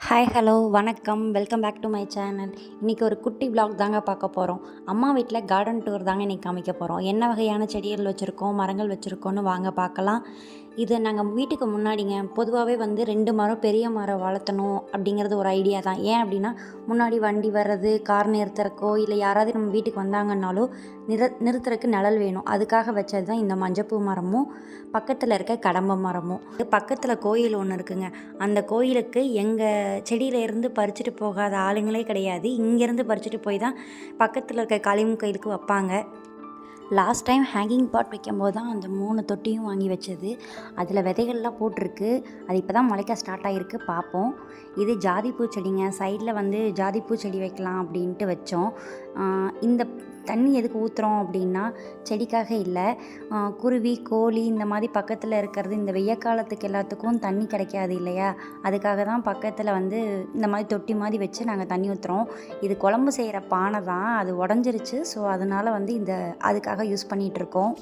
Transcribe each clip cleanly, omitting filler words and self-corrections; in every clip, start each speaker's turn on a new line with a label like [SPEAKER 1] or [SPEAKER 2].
[SPEAKER 1] Hi hello வணக்கம் welcome back to my channel. இன்றைக்கி ஒரு குட்டி vlog தாங்க பார்க்க போகிறோம். அம்மா வீட்டில் கார்டன் டூர் தாங்க இன்றைக்கி காமிக்க போகிறோம். என்ன வகையான செடிகள் வச்சுருக்கோம், மரங்கள் வச்சுருக்கோன்னு வாங்க பார்க்கலாம். இது நாங்கள் வீட்டுக்கு முன்னாடிங்க பொதுவாகவே வந்து 2 மரம் பெரிய மரம் வளர்த்தணும் அப்படிங்கிறது ஒரு ஐடியா தான். ஏன் அப்படின்னா முன்னாடி வண்டி வர்றது, கார் நிறுத்துறக்கோ இல்லை யாராவது நம்ம வீட்டுக்கு வந்தாங்கன்னாலோ நிறுத்துறதுக்கு நிழல் வேணும். அதுக்காக வச்சது தான் இந்த மஞ்சப்பூ மரமும் பக்கத்தில் இருக்க கடம்ப மரமும். பக்கத்தில் கோயில் ஒன்று இருக்குங்க. அந்த கோயிலுக்கு எங்கள் செடியிலேருந்து பறிச்சுட்டு போகாத ஆளுங்களே கிடையாது. இங்கேருந்து பறிச்சுட்டு போய் தான் பக்கத்தில் இருக்க காளியம்மன் கோயிலுக்கு வைப்பாங்க. லாஸ்ட் டைம் ஹேங்கிங் பாட் வைக்கும்போது தான் அந்த 3 தொட்டியும் வாங்கி வச்சது. அதில் விதைகள்லாம் போட்டிருக்கு. அது இப்போ தான் முளைக்க ஸ்டார்ட் ஆகிருக்கு, பார்ப்போம். இது ஜாதிப்பூ செடிங்க. சைடில் வந்து ஜாதிப்பூ செடி வைக்கலாம் அப்படின்ட்டு வச்சோம். இந்த தண்ணி எதுக்கு ஊற்றுறோம் அப்படின்னா செடிக்காக இல்லை, குருவி கோழி இந்த மாதிரி பக்கத்தில் இருக்கிறது இந்த வெய்ய காலத்துக்கு எல்லாத்துக்கும் தண்ணி கிடைக்காது இல்லையா, அதுக்காக தான் பக்கத்தில் வந்து இந்த மாதிரி தொட்டி மாதிரி வச்சு நாங்கள் தண்ணி ஊற்றுறோம். இது குழம்பு செய்கிற பானை தான், அது உடஞ்சிருச்சு. ஸோ அதனால் வந்து அதுக்காக யூஸ் பண்ணிகிட்ருக்கோம்.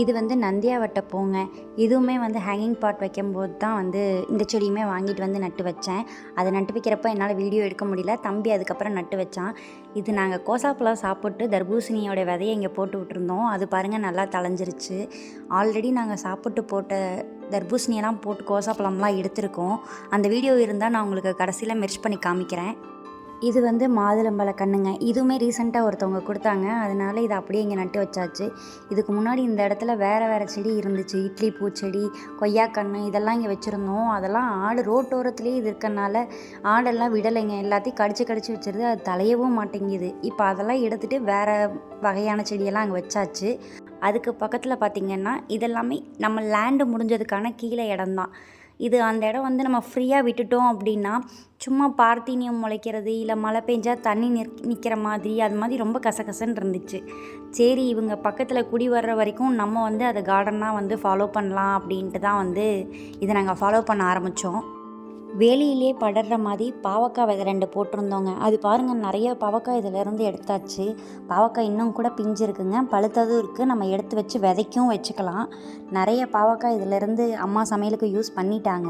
[SPEAKER 1] இது வந்து நந்தியாவட்டை பூங்க. இதுவுமே வந்து ஹேங்கிங் பாட் வைக்கும்போது தான் வந்து இந்த செடியுமே வாங்கிட்டு வந்து நட்டு வச்சேன். அதை நட்டு வைக்கிறப்ப என்னால் வீடியோ எடுக்க முடியல. தம்பி அதுக்கப்புறம் நட்டு வச்சான். இது நாங்கள் கோசாப்பழம் சாப்பிட்டு தர்பூசணியோட விதையை இங்கே போட்டு விட்டுருந்தோம். அது பாருங்கள் நல்லா தளைஞ்சிருச்சு. ஆல்ரெடி நாங்கள் சாப்பிட்டு போட்ட தர்பூசணியெல்லாம் போட்டு கோசாப்பழம்லாம் எடுத்திருக்கோம். அந்த வீடியோ இருந்தால் நான் உங்களுக்கு கடைசியில் மெர்ச் பண்ணி காமிக்கிறேன். இது வந்து மாதுளம்பழ கன்றுங்க. இதுவுமே ரீசெண்டாக ஒருத்தவங்க கொடுத்தாங்க. அதனால் இதை அப்படியே இங்கே நட்டு வச்சாச்சு. இதுக்கு முன்னாடி இந்த இடத்துல வேறு செடி இருந்துச்சு. இட்லி பூச்செடி, கொய்யாக்கன்று இதெல்லாம் இங்கே வச்சுருந்தோம். அதெல்லாம் ஆடு ரோட்டோரத்துலேயே இது இருக்கனால ஆடெல்லாம் விடலைங்க. எல்லாத்தையும் கடிச்சு வச்சிருது. அது தலையவும் மாட்டேங்குது. இப்போ அதெல்லாம் எடுத்துகிட்டு வேறு வகையான செடியெல்லாம் அங்கே வச்சாச்சு. அதுக்கு பக்கத்தில் பார்த்திங்கன்னா இதெல்லாமே நம்ம லேண்டு முடிஞ்சதுக்கான கீழே இடம்தான். இது அந்த இடம் வந்து நம்ம ஃப்ரீயாக விட்டுட்டோம் அப்படின்னா சும்மா பார்த்தீனியம் முளைக்கிறது, இல்லை மழை பெஞ்சால் தண்ணி நிற்கிற மாதிரி, அது மாதிரி ரொம்ப கசகசன்னு இருந்துச்சு. சரி, இவங்க பக்கத்தில் குடி வர்ற வரைக்கும் நம்ம வந்து அதை கார்டனாக வந்து ஃபாலோ பண்ணலாம் அப்படின்ட்டு தான் வந்து இதை நாங்கள் ஃபாலோ பண்ண ஆரம்பித்தோம். வேலியிலே படர்ற மாதிரி பாவக்காய் விதை 2 போட்டிருந்தோங்க. அது பாருங்கள், நிறைய பாவக்காய் இதிலேருந்து எடுத்தாச்சு. பாவக்காய் இன்னும் கூட பிஞ்சு இருக்குங்க, பழுத்ததும் இருக்குது. நம்ம எடுத்து வச்சு விதைக்கும் வச்சுக்கலாம். நிறைய பாவக்காய் இதிலேருந்து அம்மா சமையலுக்கு யூஸ் பண்ணிட்டாங்க.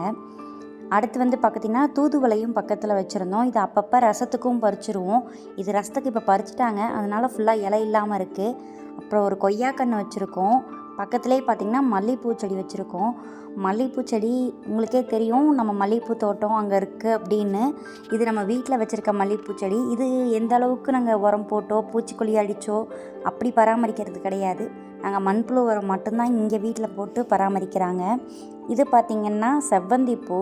[SPEAKER 1] அடுத்து வந்து பார்த்திங்கன்னா தூதுவளையும் பக்கத்தில் வச்சுருந்தோம். இது அப்பப்போ ரசத்துக்கும் பறிச்சிருவோம். இது ரசத்துக்கு இப்போ பறிச்சிட்டாங்க, அதனால் ஃபுல்லாக இலை இல்லாமல் இருக்குது. அப்புறம் ஒரு கொய்யாக்கன்று வச்சுருக்கோம். பக்கத்துலேயே பார்த்திங்கன்னா மல்லிகைப்பூ செடி வச்சுருக்கோம். மல்லிகைப்பூ செடி உங்களுக்கே தெரியும், நம்ம மல்லிகைப்பூ தோட்டம் அங்கே இருக்குது அப்படின்னு. இது நம்ம வீட்டில் வச்சுருக்க மல்லிகைப்பூ செடி. இது எந்த அளவுக்கு நாங்கள் உரம் போட்டோ பூச்சிக்கொல்லி அடித்தோ அப்படி பராமரிக்கிறது கிடையாது. நாங்கள் மண்புழு உரம் மட்டும்தான் இங்கே வீட்டில் போட்டு பராமரிக்கிறாங்க. இது பார்த்திங்கன்னா செவ்வந்தி பூ,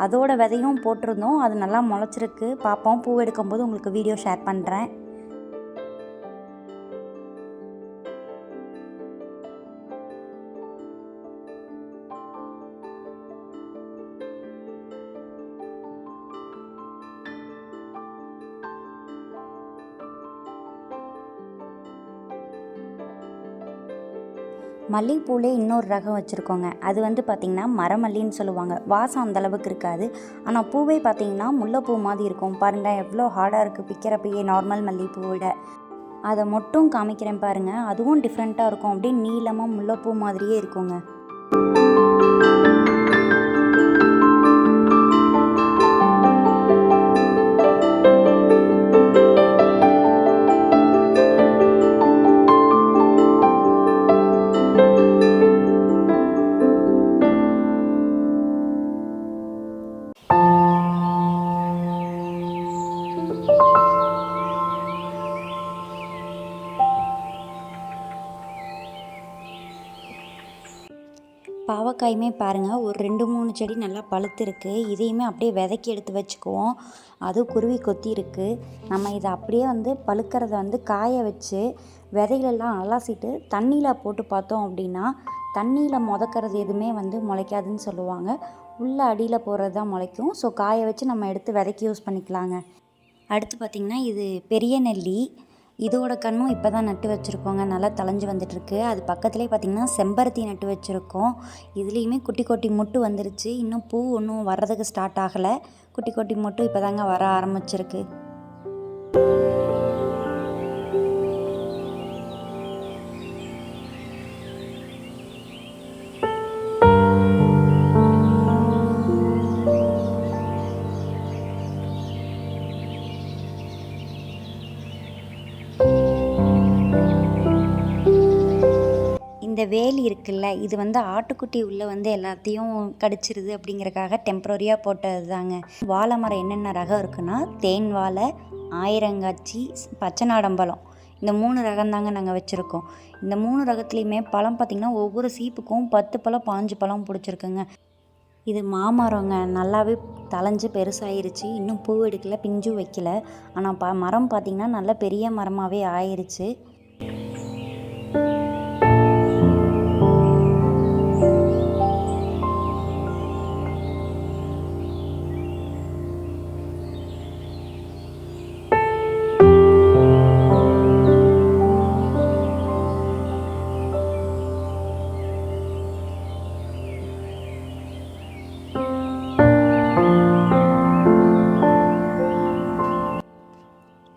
[SPEAKER 1] அதோட விதையும் போட்டிருந்தோம். அது நல்லா முளைச்சிருக்கு. பார்ப்போம், பூ எடுக்கும்போது உங்களுக்கு வீடியோ ஷேர் பண்ணுறேன். மல்லிகைப்பூலே இன்னொரு ரகம் வச்சுருக்கோங்க. அது வந்து பார்த்திங்கன்னா மரமல்லின்னு சொல்லுவாங்க. வாசம் அந்தளவுக்கு இருக்காது. ஆனால் பூவே பார்த்திங்கன்னா முல்லைப்பூ மாதிரி இருக்கும். பாருங்கள் எவ்வளோ ஹார்டாக இருக்குது பிக்கிறப்பயே நார்மல் மல்லிகைப்பூ விட. அதை மட்டும் காமிக்கிறேன் பாருங்கள், அதுவும் டிஃப்ரெண்ட்டாக இருக்கும். அப்படியே நீளமாக முல்லைப்பூ மாதிரியே இருக்குங்க. பாவக்காயுமே பாருங்கள், ஒரு 2-3 செடி நல்லா பழுத்துருக்கு. இதையுமே அப்படியே விதைக்கி எடுத்து வச்சுக்குவோம். அதுவும் குருவி கொத்தி இருக்குது. நம்ம இதை அப்படியே வந்து பழுக்கிறத வந்து காய வச்சு விதைகளெல்லாம் அலசிட்டு தண்ணியில் போட்டு பார்த்தோம் அப்படின்னா தண்ணியில் முதக்கிறது எதுவுமே வந்து முளைக்காதுன்னு சொல்லுவாங்க. உள்ள அடியில் போகிறது தான் முளைக்கும். ஸோ காய வச்சு நம்ம எடுத்து விதைக்கி யூஸ் பண்ணிக்கலாங்க. அடுத்து பார்த்திங்கன்னா இது பெரிய நெல்லி. இதோட கன்றும் இப்போ தான் நட்டு வச்சுருக்கோங்க. நல்லா தளைஞ்சு வந்துட்டுருக்கு. அது பக்கத்துலேயே பார்த்திங்கன்னா செம்பருத்தி நட்டு வச்சுருக்கோம். இதுலேயுமே குட்டி மொட்டு வந்துருச்சு. இன்னும் பூ ஒன்றும் வர்றதுக்கு ஸ்டார்ட் ஆகலை. குட்டி மொட்டு இப்போ தாங்க வர ஆரம்பிச்சிருக்கு. இந்த வேலி இருக்குல்ல, இது வந்து ஆட்டுக்குட்டி உள்ளே வந்து எல்லாத்தையும் கடிச்சிருது அப்படிங்கிறக்காக டெம்ப்ரரியாக போட்டது தாங்க. வாழை மரம் என்னென்ன ரகம் இருக்குன்னா, தேன் வாழை, ஆயிரங்காச்சி, பச்சை நாடம்பழம், இந்த 3 ரகம் தாங்க நாங்கள் வச்சுருக்கோம். இந்த 3 ரகத்துலேயுமே பழம் பார்த்திங்கன்னா ஒவ்வொரு சீப்புக்கும் 10 பழம் 15 பழம் பிடிச்சிருக்குங்க. இது மாமரங்க, நல்லாவே தளைஞ்சு பெருசாயிருச்சு. இன்னும் பூ எடுக்கல, பிஞ்சும் வைக்கல. ஆனால் மரம் பார்த்திங்கன்னா நல்ல பெரிய மரமாகவே ஆயிருச்சு.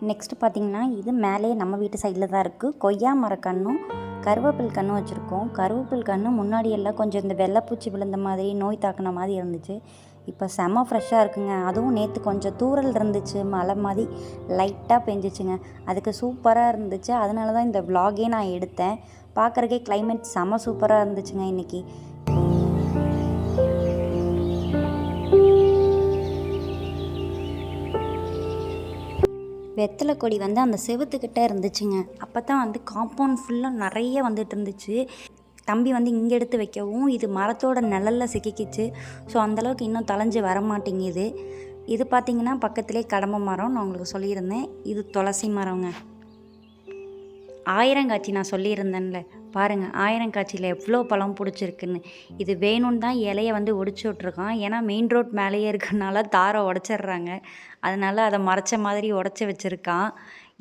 [SPEAKER 1] நெக்ஸ்ட்டு பார்த்திங்கன்னா இது மேலேயே நம்ம வீட்டு சைடில் தான் இருக்குது. கொய்யா மரக்கன்றும் கருவேப்பில் கன்றும் வச்சுருக்கோம். கருவேப்பில் கன்று முன்னாடி எல்லாம் கொஞ்சம் இந்த வெள்ளைப்பூச்சி விழுந்த மாதிரி நோய் தாக்குன மாதிரி இருந்துச்சு. இப்போ செம ஃப்ரெஷ்ஷாக இருக்குங்க. அதுவும் நேற்று கொஞ்சம் தூறல் இருந்துச்சு, மழை மாதிரி லைட்டாக பெஞ்சிச்சுங்க. அதுக்கு சூப்பராக இருந்துச்சு. அதனால தான் இந்த விலாகே நான் எடுத்தேன். பார்க்குறக்கே கிளைமேட் செம சூப்பராக இருந்துச்சுங்க இன்றைக்கி. வெத்தலை கொடி வந்து அந்த செவுத்துக்கிட்ட இருந்துச்சுங்க. அப்போ தான் வந்து காம்பவுண்ட் ஃபுல்லாக நிறைய வந்துட்டு இருந்துச்சு. தம்பி வந்து இங்கே எடுத்து வைக்கவும் இது மரத்தோட நிழலில் சிக்கிக்கிச்சு. ஸோ அந்தளவுக்கு இன்னும் தளைஞ்சு வரமாட்டேங்குது. இது பார்த்திங்கன்னா பக்கத்துலேயே கடம்ப மரம், நான் உங்களுக்கு சொல்லியிருந்தேன். இது துளசி மரங்க. ஆயிரங்காட்சி நான் சொல்லியிருந்தேன்ல, பாருங்கள் ஆயிரங்காட்சியில் எவ்வளோ பழம் பிடிச்சிருக்குன்னு. இது வேணும்னு தான் இலையை வந்து ஒடிச்சு விட்ருக்கான். ஏன்னா மெயின் ரோட் மேலேயே இருக்கனால தாரை உடச்சிட்றாங்க. அதனால் அதை மறைச்ச மாதிரி உடச்சி வச்சுருக்கான்.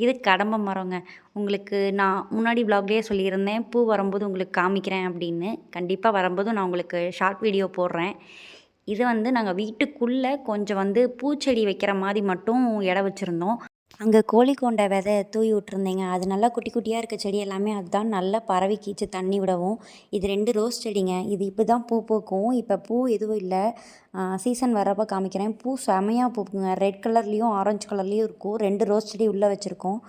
[SPEAKER 1] இது கடம்ப மரங்க. உங்களுக்கு நான் முன்னாடி விலாக்லேயே சொல்லியிருந்தேன், பூ வரும்போது உங்களுக்கு காமிக்கிறேன் அப்படின்னு. கண்டிப்பாக வரும்போது நான் உங்களுக்கு ஷார்ட் வீடியோ போடுறேன். இது வந்து நாங்கள் வீட்டுக்குள்ளே கொஞ்சம் வந்து பூச்செடி வைக்கிற மாதிரி மட்டும் இடம் வச்சுருந்தோம். அங்கே கோழிக்கொண்டை விதை தூவி விட்ருந்தேங்க. அது நல்லா குட்டி குட்டியாக இருக்க செடி எல்லாமே அதுதான் நல்லா பரவிக்கிச்சு தண்ணி விடவும். இது 2 ரோஸ் செடிங்க. இது இப்போ தான் பூ பூக்கும். இப்போ பூ எதுவும் இல்லை. சீசன் வர்றப்போ காமிக்கிறேன். பூ செமையாக பூக்குங்க. ரெட் கலர்லேயும் ஆரஞ்சு கலர்லேயும் இருக்கும். 2 ரோஸ் செடி உள்ளே வச்சுருக்கோம்.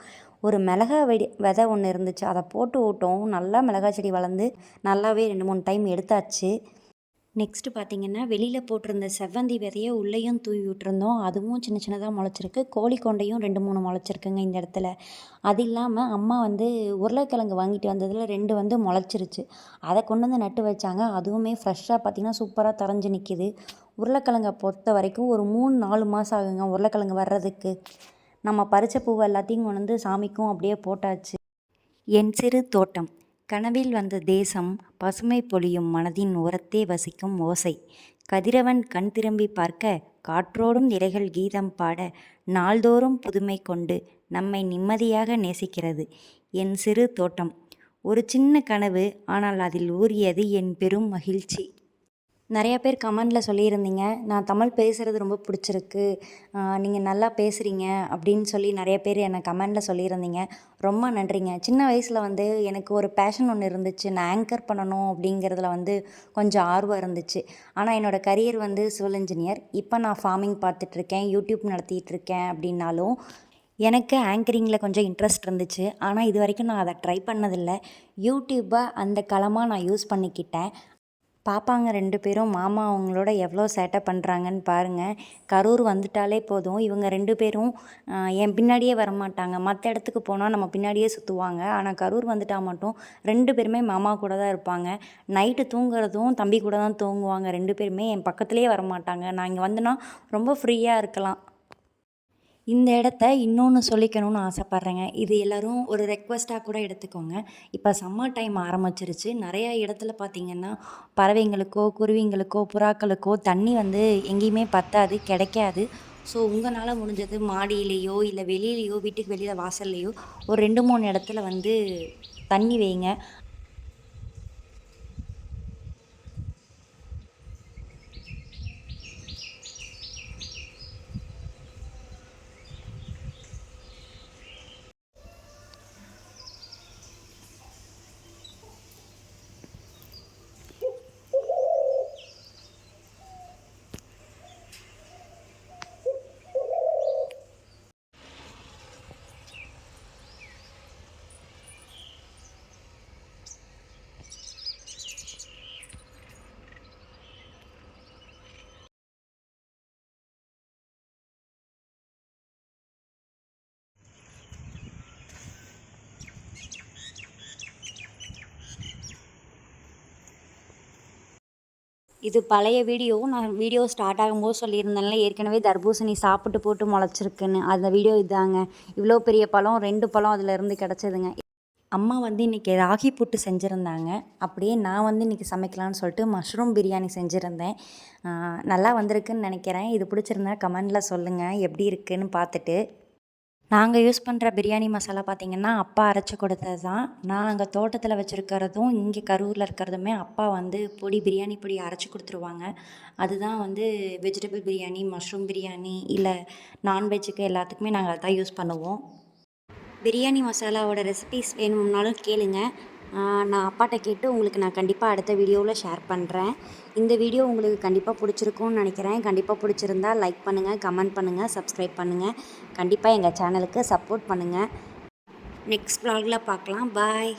[SPEAKER 1] ஒரு மிளகா விதை ஒன்று இருந்துச்சு, அதை போட்டு விட்டோம். நல்லா மிளகா செடி வளர்ந்து நல்லாவே 2 3 டைம் எடுத்தாச்சு. நெக்ஸ்ட்டு பார்த்திங்கன்னா வெளியில் போட்டிருந்த செவ்வந்தி விதையை உள்ளேயும் தூவி விட்டுருந்தோம். அதுவும் சின்ன சின்னதாக முளைச்சிருக்கு. கோழிக்கொண்டையும் 2 3 முளைச்சிருக்குங்க இந்த இடத்துல. அது இல்லாமல் அம்மா வந்து உருளைக்கிழங்கு வாங்கிட்டு வந்ததில் 2 வந்து முளைச்சிருச்சு. அதை கொண்டு வந்து நட்டு வச்சாங்க. அதுவுமே ஃப்ரெஷ்ஷாக பார்த்திங்கன்னா சூப்பராக தரைஞ்சு நிற்கிது. உருளைக்கிழங்கை பொறுத்த வரைக்கும் ஒரு 3 4 மாதம் ஆகுங்க உருளைக்கிழங்கு வர்றதுக்கு. நம்ம பறித்த பூவை எல்லாத்தையும் கொண்டு வந்து சாமிக்கும் அப்படியே போட்டாச்சு. என் சிறு தோட்டம், கனவில் வந்த தேசம், பசுமை பொழியும் மனதின் ஓரத்தே வசிக்கும் ஓசை. கதிரவன் கண் திரும்பி பார்க்க, காற்றோடும் இலைகள் கீதம் பாட, நாள்தோறும் புதுமை கொண்டு நம்மை நிம்மதியாக நேசிக்கிறது என் சிறு தோட்டம். ஒரு சின்ன கனவு, ஆனால் அதில் ஊறியது என் பெரும் மகிழ்ச்சி. நிறையா பேர் கமெண்டில் சொல்லியிருந்தீங்க, நான் தமிழ் பேசுகிறது ரொம்ப பிடிச்சிருக்கு, நீங்கள் நல்லா பேசுகிறீங்க அப்படின்னு சொல்லி நிறைய பேர் என்னை கமெண்டில் சொல்லியிருந்தீங்க. ரொம்ப நன்றிங்க. சின்ன வயசில் வந்து எனக்கு ஒரு பேஷன் ஒன்று இருந்துச்சு. நான் ஆங்கர் பண்ணணும் அப்படிங்கிறதுல வந்து கொஞ்சம் ஆர்வம் இருந்துச்சு. ஆனால் என்னோடய கரியர் வந்து சிவில் இன்ஜினியர். இப்போ நான் ஃபார்மிங் பார்த்துட்ருக்கேன், யூடியூப் நடத்திட்டுருக்கேன். அப்படின்னாலும் எனக்கு ஆங்கரிங்கில் கொஞ்சம் இன்ட்ரெஸ்ட் இருந்துச்சு. ஆனால் இது வரைக்கும் நான் அதை ட்ரை பண்ணதில்லை. யூடியூப்பை அந்த களமாக நான் யூஸ் பண்ணிக்கிட்டேன். பாப்பாங்க 2 பேரும் மாமா அவங்களோட எவ்வளோ சேட்டை பண்ணுறாங்கன்னு பாருங்கள். கரூர் வந்துட்டாலே போதும் இவங்க 2 பேரும் என் பின்னாடியே வரமாட்டாங்க. மற்ற இடத்துக்கு போனால் நம்ம பின்னாடியே சுற்றுவாங்க. ஆனால் கரூர் வந்துட்டால் மட்டும் 2 பேருமே மாமா கூட தான் இருப்பாங்க. நைட்டு தூங்குறதும் தம்பி கூட தான் தூங்குவாங்க. 2 பேருமே என் பக்கத்துலேயே வரமாட்டாங்க. நான் இங்கே வந்தேன்னா ரொம்ப ஃப்ரீயாக இருக்கலாம். இந்த இடத்த இன்னொன்று சொல்லிக்கணும்னு ஆசைப்பட்றேங்க. இது எல்லோரும் ஒரு ரெக்வெஸ்ட்டாக கூட எடுத்துக்கோங்க. இப்போ சம்மர் டைம் ஆரம்பிச்சிருச்சு. நிறையா இடத்துல பார்த்திங்கன்னா பறவைங்களுக்கோ குருவிங்களுக்கோ புறாக்களுக்கோ தண்ணி வந்து எங்கேயுமே பத்தாது, கிடைக்காது. ஸோ உங்களால் முடிஞ்சது மாடியிலேயோ இல்லை வெளியிலேயோ வீட்டுக்கு வெளியில் வாசல்லையோ ஒரு 2 3 இடத்துல வந்து தண்ணி வைங்க. இது பழைய வீடியோ. நான் வீடியோ ஸ்டார்ட் ஆகும்போது சொல்லியிருந்தேன்ல, ஏற்கனவே தர்பூசணி சாப்பிட்டு போட்டு முளைச்சிருக்குன்னு. அந்த வீடியோ இதாங்க. இவ்வளோ பெரிய பழம் 2 பழம் அதிலேருந்து கிடச்சிதுங்க. அம்மா வந்து இன்றைக்கி ராகி புட்டு செஞ்சுருந்தாங்க. அப்படியே நான் வந்து இன்றைக்கி சமைக்கலான்னு சொல்லிட்டு மஷ்ரூம் பிரியாணி செஞ்சுருந்தேன். நல்லா வந்திருக்குன்னு நினைக்கிறேன். இது பிடிச்சிருந்தா கமெண்டில் சொல்லுங்கள் எப்படி இருக்குன்னு பார்த்துட்டு. நாங்கள் யூஸ் பண்ணுற பிரியாணி மசாலா பார்த்திங்கன்னா அப்பா அரைச்சி கொடுத்தது தான். நான் அங்கே தோட்டத்தில் வச்சுருக்கிறதும் இங்கே கரூரில் இருக்கிறதுமே அப்பா வந்து பிரியாணி பொடி அரைச்சி கொடுத்துருவாங்க. அதுதான் வந்து வெஜிடபிள் பிரியாணி, மஷ்ரூம் பிரியாணி இல்லை நான்வெஜ்ஜுக்கு எல்லாத்துக்குமே நாங்கள் அதான் யூஸ் பண்ணுவோம். பிரியாணி மசாலாவோட ரெசிபீஸ் வேணும்னாலும் கேளுங்க. நான் அப்பாட்ட கேட்டு உங்களுக்கு நான் கண்டிப்பாக அடுத்த வீடியோவில் ஷேர் பண்ணுறேன். இந்த வீடியோ உங்களுக்கு கண்டிப்பாக பிடிச்சிருக்கும்னு நினைக்கிறேன். கண்டிப்பாக பிடிச்சிருந்தா லைக் பண்ணுங்கள், கமெண்ட் பண்ணுங்கள், சப்ஸ்கிரைப் பண்ணுங்கள். கண்டிப்பாக எங்கள் சேனலுக்கு சப்போர்ட் பண்ணுங்கள். நெக்ஸ்ட் vlogல பார்க்கலாம். பாய்.